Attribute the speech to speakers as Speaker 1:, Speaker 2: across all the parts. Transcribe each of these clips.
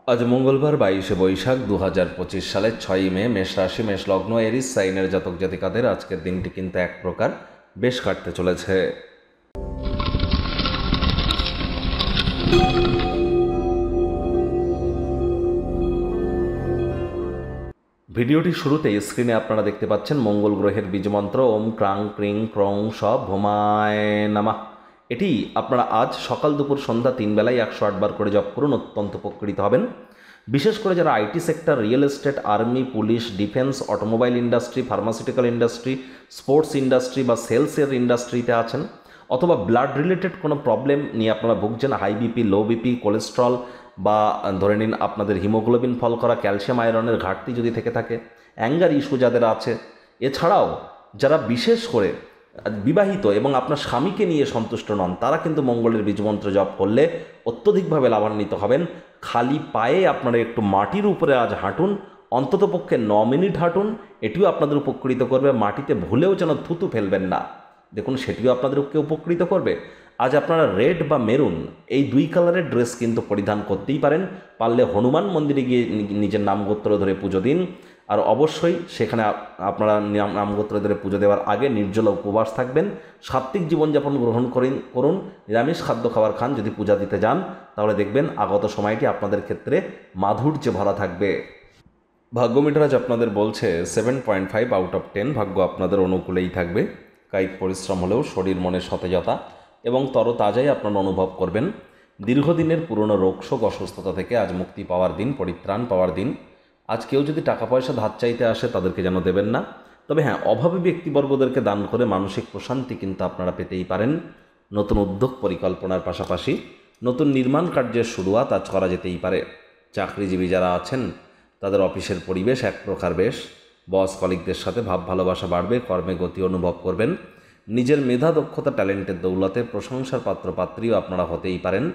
Speaker 1: আজ মঙ্গলবার 22শে বৈশাখ 2025 সালের 6ই মে। মেষ রাশি, মেষ লগ্ন, এরিস সাইনের জাতক জাতিকাদের আজকের দিনটি কিন্তু এক প্রকার বেশ কাটতে চলেছে। ভিডিওটি শুরুতেই স্ক্রিনে আপনারা দেখতে পাচ্ছেন মঙ্গল গ্রহের বীজমন্ত্র ওম ক্রাং ক্রিং ক্রং স ভোমায় নামা। এটি আপনারা আজ সকাল দুপুর সন্ধ্যা 3 বেলায় 108 বার করে জপ করুন, অত্যন্ত উপকৃত হবেন। বিশেষ করে যারা IT sector, real estate, army, police, defence, automobile industry, pharmaceutical industry, sports industry বা সেলসের ইন্ডাস্ট্রিতে আছেন, অথবা ব্লাড রিলেটেড কোনো প্রবলেম নিয়ে আপনারা ভুগছেন, high BP, low BP, cholesterol বা ধরে নিন আপনাদের হিমোগ্লোবিন ফল করা, ক্যালসিয়াম আয়রনের ঘাটতি যদি থেকে থাকে, অ্যাঙ্গার ইস্যু যাদের আছে, এছাড়াও যারা বিশেষ করে বিবাহিত এবং আপনার স্বামীকে নিয়ে সন্তুষ্ট নন, তারা কিন্তু মঙ্গলের বীজমন্ত্র জপ করলে অত্যধিকভাবে লাভান্বিত হবেন। খালি পায়ে আপনারা একটু মাটির উপরে আজ হাঁটুন, অন্ততপক্ষে 9 মিনিট হাঁটুন, এটিও আপনাদের উপকৃত করবে। মাটিতে ভুলেও যেন থুতু ফেলবেন না, দেখুন সেটিও আপনাদেরকে উপকৃত করবে। আজ আপনারা রেড বা মেরুন এই দুই কালারের ড্রেস কিন্তু পরিধান করতেই পারেন। পারলে হনুমান মন্দিরে গিয়ে নিজের নামগোত্র ধরে পুজো দিন। আর অবশ্যই সেখানে আপনারা নামগোত্র ধরে পুজো দেওয়ার আগে নির্জল উপবাস থাকবেন, সাত্ত্বিক জীবনযাপন গ্রহণ করুন, নিরামিষ খাদ্য খাবার খান। যদি পূজা দিতে যান তাহলে দেখবেন আগত সময়টি আপনাদের ক্ষেত্রে মাধুর্যে ভরা থাকবে। ভাগ্য মিটার আজ আপনাদের বলছে 7.5 আউট অফ 10। ভাগ্য আপনাদের অনুকূলেই থাকবে। কায়িক পরিশ্রম হলেও শরীর মনে সতেজতা এবং তরতাজাই আপনারা অনুভব করবেন। দীর্ঘদিনের পুরনো রোগশোক, অসুস্থতা থেকে আজ মুক্তি পাওয়ার দিন, পরিত্রাণ পাওয়ার দিন। আজ কেউ যদি টাকা পয়সা ধার চাইতে আসে তাদেরকে যেন দেবেন না। তবে হ্যাঁ, অভাবী ব্যক্তিবর্গদেরকে দান করে মানসিক প্রশান্তি কিন্তু আপনারা পেতেই পারেন। নতুন উদ্যোগ পরিকল্পনার পাশাপাশি নতুন নির্মাণ কার্যের শুরুয়াত আজ করা যেতেই পারে। চাকরিজীবী যারা আছেন তাদের অফিসের পরিবেশ এক প্রকার বেশ। বস কলিগদের সাথে ভাব ভালোবাসা বাড়বে, কর্মে গতি অনুভব করবেন। নিজের মেধা, দক্ষতা, ট্যালেন্টের দৌলতে প্রশংসার পাত্রপাত্রীও আপনারা হতেই পারেন।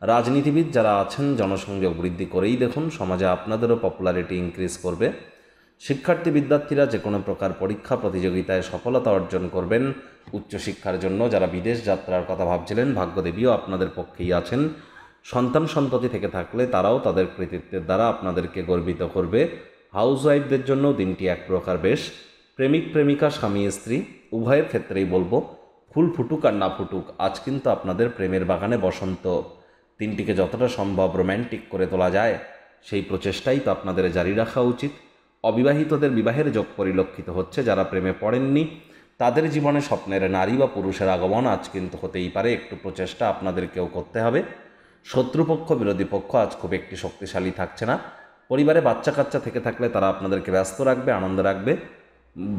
Speaker 1: রাজনীতিবিদ যারা আছেন জনসংযোগ বৃদ্ধি করেই দেখুন, সমাজে আপনাদেরও পপুলারিটি ইনক্রিজ করবে। শিক্ষার্থী বিদ্যার্থীরা যে কোনো প্রকার পরীক্ষা প্রতিযোগিতায় সফলতা অর্জন করবেন। উচ্চশিক্ষার জন্য যারা বিদেশ যাত্রার কথা ভাবছিলেন, ভাগ্যদেবীও আপনাদের পক্ষেই আছেন। সন্তান সন্ততি থেকে থাকলে তারাও তাদের কৃতিত্বের দ্বারা আপনাদেরকে গর্বিত করবে। হাউসওয়াইফদের জন্য দিনটি এক প্রকার বেশ। প্রেমিক প্রেমিকা, স্বামী স্ত্রী উভয়ের ক্ষেত্রেই বলবো, ফুল ফুটুক আর না ফুটুক, আজ কিন্তু আপনাদের প্রেমের বাগানে বসন্ত। দিনটিকে যতটা সম্ভব রোম্যান্টিক করে তোলা যায় সেই প্রচেষ্টাই তো আপনাদের জারি রাখা উচিত। অবিবাহিতদের বিবাহের যোগ পরিলক্ষিত হচ্ছে। যারা প্রেমে পড়েননি তাদের জীবনে স্বপ্নের নারী বা পুরুষের আগমন আজ কিন্তু হতেই পারে। একটু প্রচেষ্টা আপনাদেরকেও করতে হবে। শত্রুপক্ষ, বিরোধী পক্ষ আজ খুব একটি শক্তিশালী থাকছে না। পরিবারে বাচ্চা কাচ্চা থেকে থাকলে তারা আপনাদেরকে ব্যস্ত রাখবে, আনন্দ রাখবে।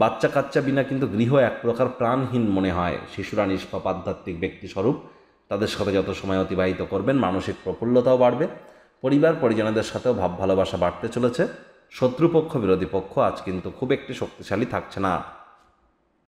Speaker 1: বাচ্চা কাচ্চা বিনা কিন্তু গৃহ এক প্রকার প্রাণহীন মনে হয়। শিশুরা নিষ্পাপ আধ্যাত্মিক ব্যক্তিস্বরূপ, তাদের সাথে যত সময় অতিবাহিত করবেন মানসিক প্রফুল্লতাও বাড়বে। পরিবার পরিজনদের সাথেও ভাব ভালোবাসা বাড়তে চলেছে। শত্রুপক্ষ, বিরোধী পক্ষ আজ কিন্তু খুব একটি শক্তিশালী থাকছে না।